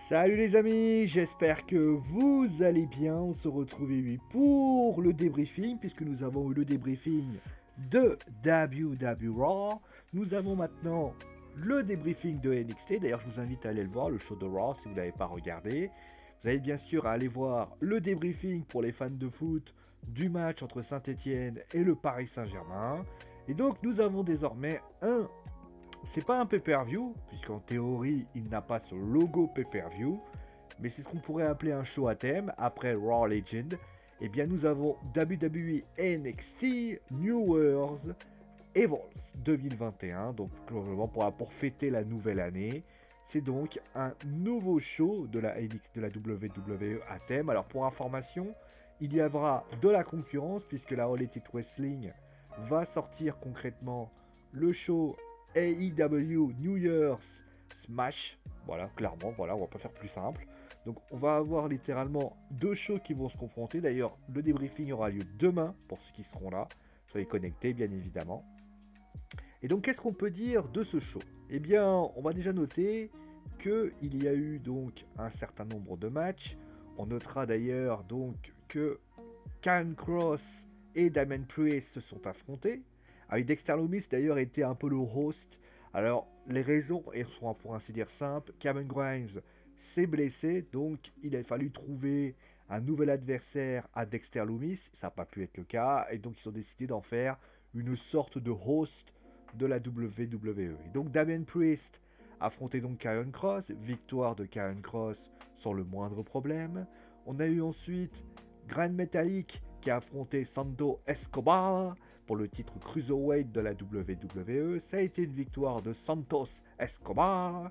Salut les amis, j'espère que vous allez bien. On se retrouve oui, pour le débriefing, puisque nous avons eu le débriefing de WWE Raw. Nous avons maintenant le débriefing de NXT. D'ailleurs, je vous invite à aller le voir, le show de Raw, si vous ne l'avez pas regardé. Vous allez bien sûr aller voir le débriefing pour les fans de foot du match entre Saint-Etienne et le Paris Saint-Germain. Et donc, nous avons désormais un... C'est pas un pay-per-view, puisqu'en théorie, il n'a pas ce logo pay-per-view, mais c'est ce qu'on pourrait appeler un show à thème, après Raw Legend. Eh bien, nous avons WWE NXT New World's Evolve 2021, donc probablement pour fêter la nouvelle année. C'est donc un nouveau show de la WWE à thème. Alors, pour information, il y aura de la concurrence, puisque la All Elite Wrestling va sortir concrètement le show AEW New Year's Smash, voilà, clairement, voilà, on va pas faire plus simple. Donc on va avoir littéralement deux shows qui vont se confronter. D'ailleurs, le débriefing aura lieu demain pour ceux qui seront là. Soyez connectés, bien évidemment. Et donc, qu'est-ce qu'on peut dire de ce show? Eh bien, on va déjà noter qu'il y a eu donc un certain nombre de matchs. On notera d'ailleurs donc que Karrion Kross et Damian Priest se sont affrontés. Avec Dexter Lumis d'ailleurs était un peu le host. Alors les raisons sont pour ainsi dire simples. Cameron Grimes s'est blessé, donc il a fallu trouver un nouvel adversaire à Dexter Lumis. Ça n'a pas pu être le cas, et donc ils ont décidé d'en faire une sorte de host de la WWE. Et donc Damian Priest affrontait donc Karrion Kross, victoire de Karrion Kross sans le moindre problème. On a eu ensuite Grand Metalik qui a affronté Santos Escobar pour le titre Cruiserweight de la WWE. Ça a été une victoire de Santos Escobar.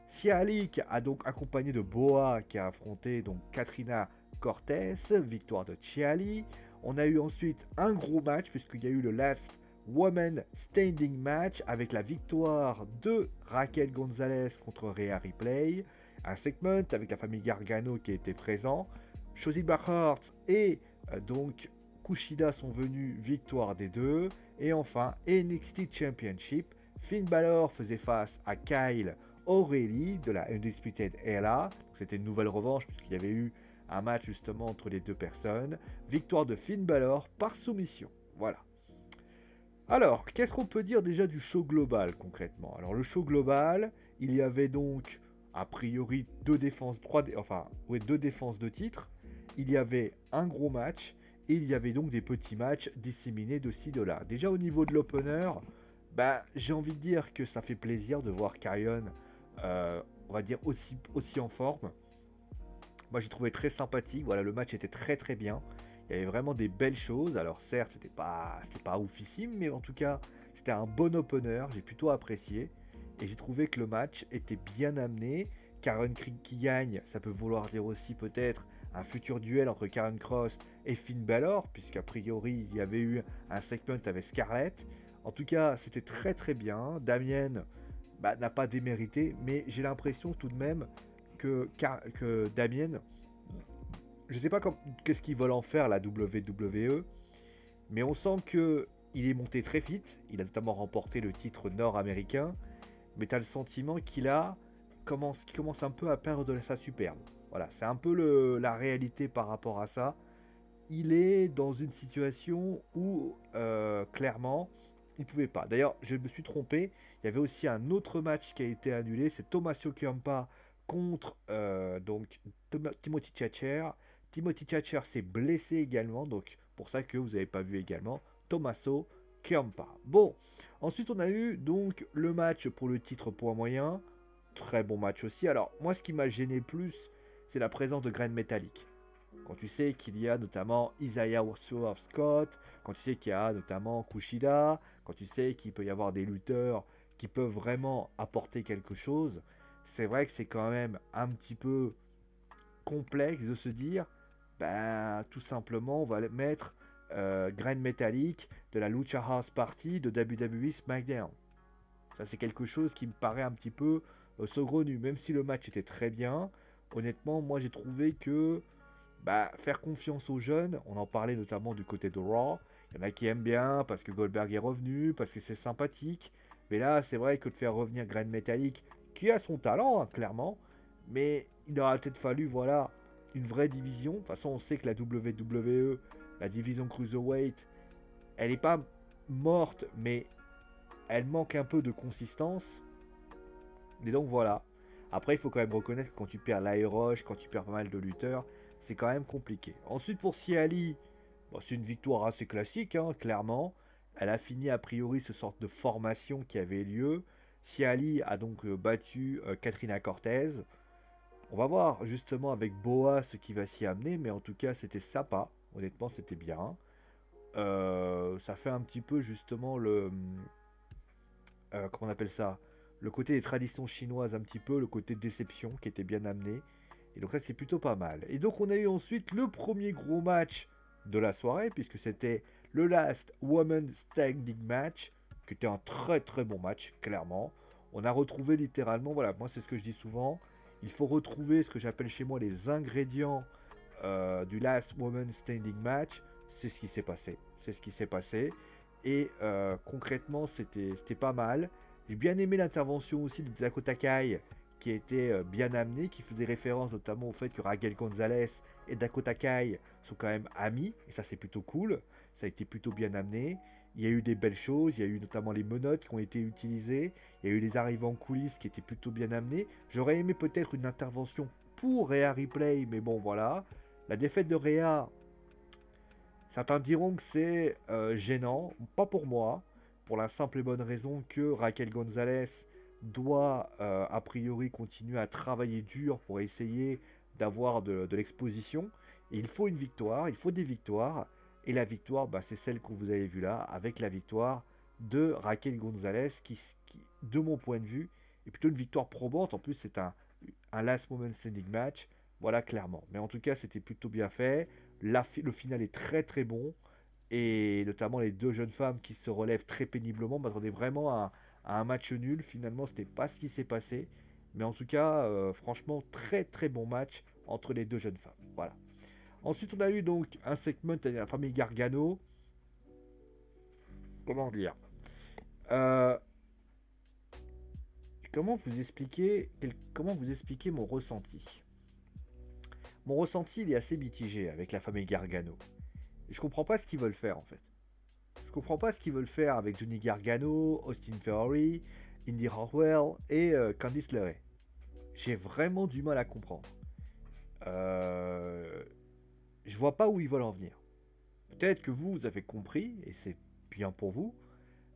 Cialik a donc accompagné de Boa qui a affronté donc Katrina Cortez, victoire de Ciali. On a eu ensuite un gros match puisqu'il y a eu le Last Woman Standing Match avec la victoire de Raquel Gonzalez contre Rhea Ripley. Un segment avec la famille Gargano qui était présent. Shotzi Blackheart et donc Kushida sont venus, victoire des deux. Et enfin, NXT Championship, Finn Balor faisait face à Kyle O'Reilly de la Undisputed Era. C'était une nouvelle revanche puisqu'il y avait eu un match justement entre les deux personnes. Victoire de Finn Balor par soumission. Voilà. Alors, qu'est-ce qu'on peut dire déjà du show global concrètement? Alors le show global, il y avait donc a priori deux défenses de titre. Il y avait un gros match et il y avait donc des petits matchs disséminés de ci de là. Déjà au niveau de l'opener, j'ai envie de dire que ça fait plaisir de voir Karrion, on va dire aussi en forme. Moi j'ai trouvé très sympathique, voilà, le match était très très bien. Il y avait vraiment des belles choses. Alors certes c'était pas oufissime, mais en tout cas c'était un bon opener, j'ai plutôt apprécié. Et j'ai trouvé que le match était bien amené. Karrion qui gagne, ça peut vouloir dire aussi peut-être un futur duel entre Karrion Kross et Finn Balor, puisqu'a priori il y avait eu un segment avec Scarlett. En tout cas, c'était très très bien. Damien n'a pas démérité, mais j'ai l'impression tout de même que Damien, je sais pas qu'est-ce qu'ils veulent en faire la WWE, mais on sent que il est monté très vite. Il a notamment remporté le titre nord-américain, mais tu as le sentiment qu'il commence un peu à perdre de sa superbe. Voilà, c'est un peu la réalité par rapport à ça. Il est dans une situation où, clairement, il ne pouvait pas. D'ailleurs, je me suis trompé. Il y avait aussi un autre match qui a été annulé. C'est Tommaso Ciampa contre Timothy Thatcher. Timothy Thatcher s'est blessé également. Donc, pour ça que vous n'avez pas vu également Tommaso Ciampa. Bon, ensuite, on a eu donc le match pour le titre poids moyen. Très bon match aussi. Alors, moi, ce qui m'a gêné le plus, c'est la présence de Grand Metalik. Quand tu sais qu'il y a notamment Isaiah Scott, quand tu sais qu'il y a notamment Kushida, quand tu sais qu'il peut y avoir des lutteurs qui peuvent vraiment apporter quelque chose, c'est vrai que c'est quand même un petit peu complexe de se dire, tout simplement, on va mettre Grand Metalik de la Lucha House Party de WWE SmackDown. Ça, c'est quelque chose qui me paraît un petit peu saugrenu, même si le match était très bien. Honnêtement, moi j'ai trouvé que faire confiance aux jeunes, on en parlait notamment du côté de Raw, il y en a qui aiment bien parce que Goldberg est revenu, parce que c'est sympathique, mais là c'est vrai que de faire revenir Grand Metalik, qui a son talent, hein, clairement, Mais il aurait peut-être fallu, voilà, une vraie division. De toute façon, on sait que la WWE, la division Cruiserweight, elle n'est pas morte, mais elle manque un peu de consistance. Et donc voilà. Après, il faut quand même reconnaître que quand tu perds l'Aeroche, quand tu perds pas mal de lutteurs, c'est quand même compliqué. Ensuite, pour Ciali, bon, c'est une victoire assez classique, hein, clairement. Elle a fini a priori ce sorte de formation qui avait lieu. Ciali a donc battu Katrina Cortez. On va voir justement avec Boa ce qui va s'y amener, mais en tout cas c'était sympa. Honnêtement, c'était bien. Ça fait un petit peu justement le, comment on appelle ça, le côté des traditions chinoises un petit peu, le côté déception qui était bien amené. Et donc là c'est plutôt pas mal. Et donc on a eu ensuite le premier gros match de la soirée, puisque c'était le Last Woman Standing Match, qui était un très très bon match, clairement. On a retrouvé littéralement, voilà, moi c'est ce que je dis souvent, il faut retrouver ce que j'appelle chez moi les ingrédients du Last Woman Standing Match. C'est ce qui s'est passé. C'est ce qui s'est passé. Et concrètement, c'était pas mal. J'ai bien aimé l'intervention aussi de Dakota Kai, qui était bien amenée, qui faisait référence notamment au fait que Raquel Gonzalez et Dakota Kai sont quand même amis, et ça c'est plutôt cool. Ça a été plutôt bien amené. Il y a eu des belles choses, il y a eu notamment les menottes qui ont été utilisées, il y a eu les arrivées en coulisses qui étaient plutôt bien amenées. J'aurais aimé peut-être une intervention pour Rhea Ripley, mais bon voilà. La défaite de Rhea, certains diront que c'est gênant, pas pour moi, pour la simple et bonne raison que Raquel Gonzalez doit a priori continuer à travailler dur pour essayer d'avoir de l'exposition. Et il faut une victoire, il faut des victoires. Et la victoire, bah, c'est celle que vous avez vue là, avec la victoire de Raquel Gonzalez, qui, de mon point de vue, est plutôt une victoire probante. En plus, c'est un last moment standing match. Voilà, clairement. Mais en tout cas, c'était plutôt bien fait. Le final est très très bon. Et notamment les deux jeunes femmes qui se relèvent très péniblement. On m'attendait vraiment à un match nul. Finalement, c'était pas ce qui s'est passé. Mais en tout cas, franchement, très très bon match entre les deux jeunes femmes. Voilà. Ensuite, on a eu donc un segment avec la famille Gargano. Comment dire Euh, comment vous expliquer mon ressenti? Mon ressenti, il est assez mitigé avec la famille Gargano. Je comprends pas ce qu'ils veulent faire en fait. Je comprends pas ce qu'ils veulent faire avec Johnny Gargano, Austin Theory, Indy Hartwell et Candice LeRae. J'ai vraiment du mal à comprendre. Euh, je vois pas où ils veulent en venir. Peut-être que vous avez compris et c'est bien pour vous,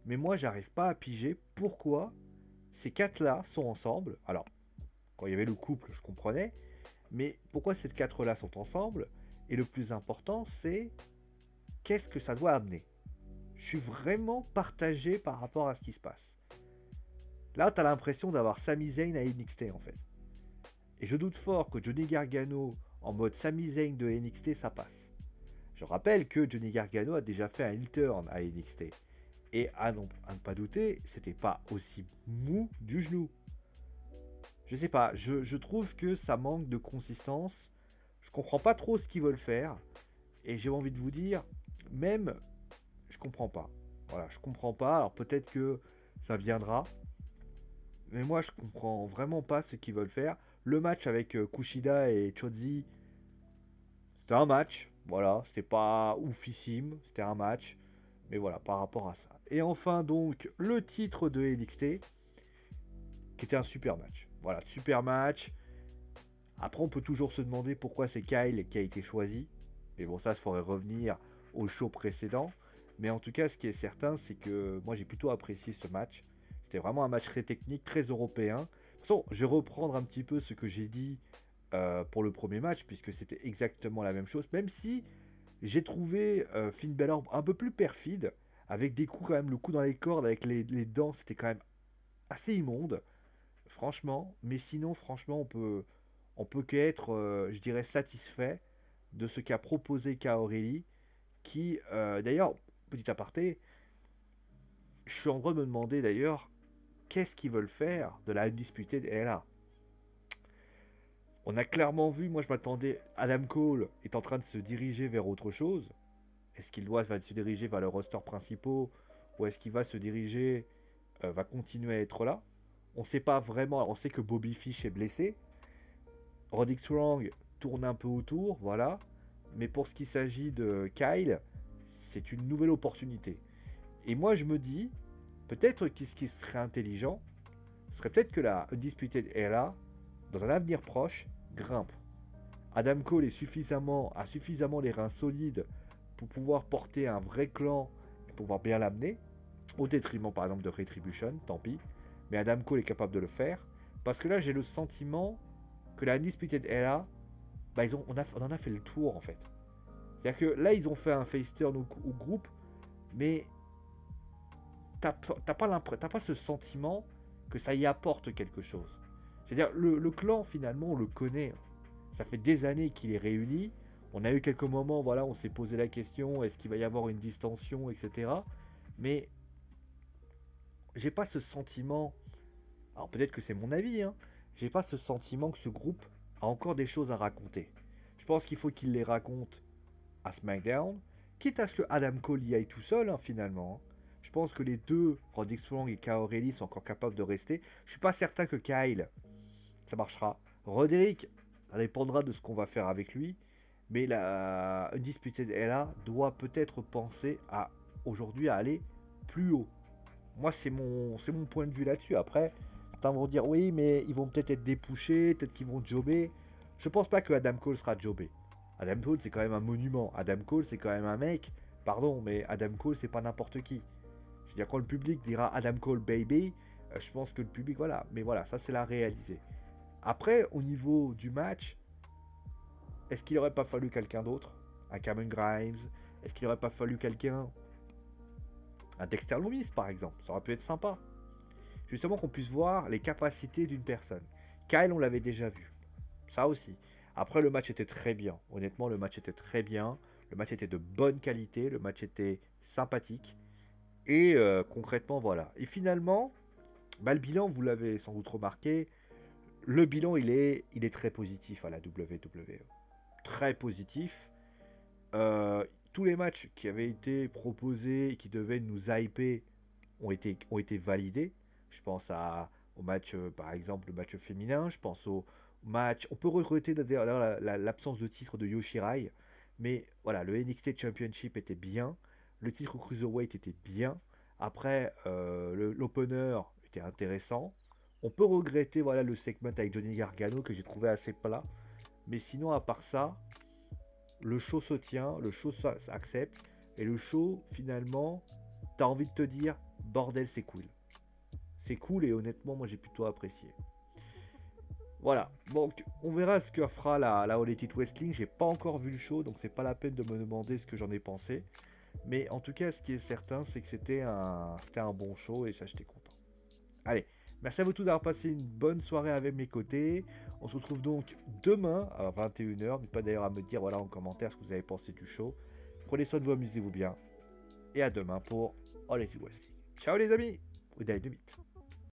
mais moi j'arrive pas à piger pourquoi ces quatre-là sont ensemble. Alors, quand il y avait le couple, je comprenais, mais pourquoi ces quatre-là sont ensemble? Et le plus important, c'est qu'est-ce que ça doit amener? Je suis vraiment partagé par rapport à ce qui se passe. Là, t'as l'impression d'avoir Sami Zayn à NXT en fait. Et je doute fort que Johnny Gargano en mode Sami Zayn de NXT, ça passe. Je rappelle que Johnny Gargano a déjà fait un heel turn à NXT. Et à ne pas douter, c'était pas aussi mou du genou. Je sais pas, je trouve que ça manque de consistance. Je comprends pas trop ce qu'ils veulent faire. Et j'ai envie de vous dire, même, je comprends pas. Voilà, je comprends pas. Alors peut-être que ça viendra. Mais moi, je comprends vraiment pas ce qu'ils veulent faire. Le match avec Kushida et Chotzi, c'était un match. Voilà, c'était pas oufissime. C'était un match. Mais voilà, par rapport à ça. Et enfin, donc, le titre de NXT, qui était un super match. Voilà, super match. Après, on peut toujours se demander pourquoi c'est Kyle qui a été choisi. Mais bon, ça, il faudrait revenir au show précédent. Mais en tout cas, ce qui est certain, c'est que moi, j'ai plutôt apprécié ce match. C'était vraiment un match très technique, très européen. De toute façon, je vais reprendre un petit peu ce que j'ai dit pour le premier match, puisque c'était exactement la même chose. Même si j'ai trouvé Finn Balor un peu plus perfide, avec des coups quand même, le coup dans les cordes, avec les dents, c'était quand même assez immonde, franchement. Mais sinon, franchement, on peut qu'être, je dirais, satisfait de ce qu'a proposé Kaorelli, qui, d'ailleurs, petit aparté, je suis en train de me demander d'ailleurs, qu'est-ce qu'ils veulent faire de la Undisputed Era? On a clairement vu, moi je m'attendais, Adam Cole est en train de se diriger vers autre chose. Est-ce qu'il va se diriger vers le roster principal ou est-ce qu'il va se diriger, va continuer à être là? On ne sait pas vraiment. On sait que Bobby Fish est blessé. Roderick Strong tourne un peu autour, voilà. Mais pour ce qui s'agit de Kyle, c'est une nouvelle opportunité. Et moi, je me dis, peut-être ce qui serait intelligent, serait peut-être que la Undisputed Era, dans un avenir proche, grimpe. Adam Cole a suffisamment les reins solides pour pouvoir porter un vrai clan et pouvoir bien l'amener, au détriment par exemple de Retribution, tant pis. Mais Adam Cole est capable de le faire, parce que là j'ai le sentiment que la Undisputed Era, bah, on en a fait le tour en fait. C'est-à-dire que là ils ont fait un face turn au groupe, mais t'as pas ce sentiment que ça y apporte quelque chose. C'est-à-dire le clan finalement on le connaît. Ça fait des années qu'il est réuni. On a eu quelques moments, voilà, on s'est posé la question, est-ce qu'il va y avoir une distension, etc. Mais j'ai pas ce sentiment, alors peut-être que c'est mon avis, hein, j'ai pas ce sentiment que ce groupe a encore des choses à raconter. Je pense qu'il faut qu'il les raconte à SmackDown, quitte à ce que Adam Cole y aille tout seul, hein, finalement. Je pense que les deux, Roderick Strong et Kyle O'Reilly, sont encore capables de rester. Je suis pas certain que Kyle, ça marchera. Roderick, ça dépendra de ce qu'on va faire avec lui. Mais la Undisputed Era doit peut-être penser à aujourd'hui à aller plus haut. Moi, c'est mon point de vue là-dessus. Après, certains vont dire oui, mais ils vont peut-être être dépouchés, peut-être qu'ils vont jobber. Je pense pas que Adam Cole sera jobé. Adam Cole, c'est quand même un monument. Adam Cole, c'est quand même un mec. Pardon, mais Adam Cole, c'est pas n'importe qui. Je veux dire, quand le public dira Adam Cole baby, je pense que le public, voilà. Mais voilà, ça, c'est la réalité. Après, au niveau du match, est-ce qu'il n'aurait pas fallu quelqu'un d'autre? Un Cameron Grimes? Est-ce qu'il n'aurait pas fallu quelqu'un? Un Dexter Lumis, par exemple. Ça aurait pu être sympa. Justement qu'on puisse voir les capacités d'une personne. Kyle, on l'avait déjà vu. Ça aussi. Après, le match était très bien. Honnêtement, le match était très bien. Le match était de bonne qualité. Le match était sympathique. Et concrètement, voilà. Et finalement, bah, le bilan, vous l'avez sans doute remarqué, le bilan, il est très positif à la WWE. Très positif. Tous les matchs qui avaient été proposés et qui devaient nous hyper ont été validés. Je pense au match, par exemple, le match féminin. Je pense au match. On peut regretter d'ailleurs l'absence de titre de Yoshirai. Mais voilà, le NXT Championship était bien. Le titre Cruiserweight était bien. Après, l'opener était intéressant. On peut regretter voilà, le segment avec Johnny Gargano que j'ai trouvé assez plat. Mais sinon, à part ça, le show se tient, le show s'accepte. Et le show, finalement, t'as envie de te dire, bordel, c'est cool. C'est cool et honnêtement, moi j'ai plutôt apprécié. Voilà, donc on verra ce que fera la All Elite Wrestling. J'ai pas encore vu le show, donc c'est pas la peine de me demander ce que j'en ai pensé. Mais en tout cas, ce qui est certain, c'est que c'était un bon show et ça, j'étais content. Allez, merci à vous tous d'avoir passé une bonne soirée avec mes côtés. On se retrouve donc demain à 21h. N'hésitez pas d'ailleurs à me dire voilà, en commentaire ce que vous avez pensé du show. Prenez soin de vous, amusez-vous bien. Et à demain pour All Elite Wrestling. Ciao les amis, ou Dynamite.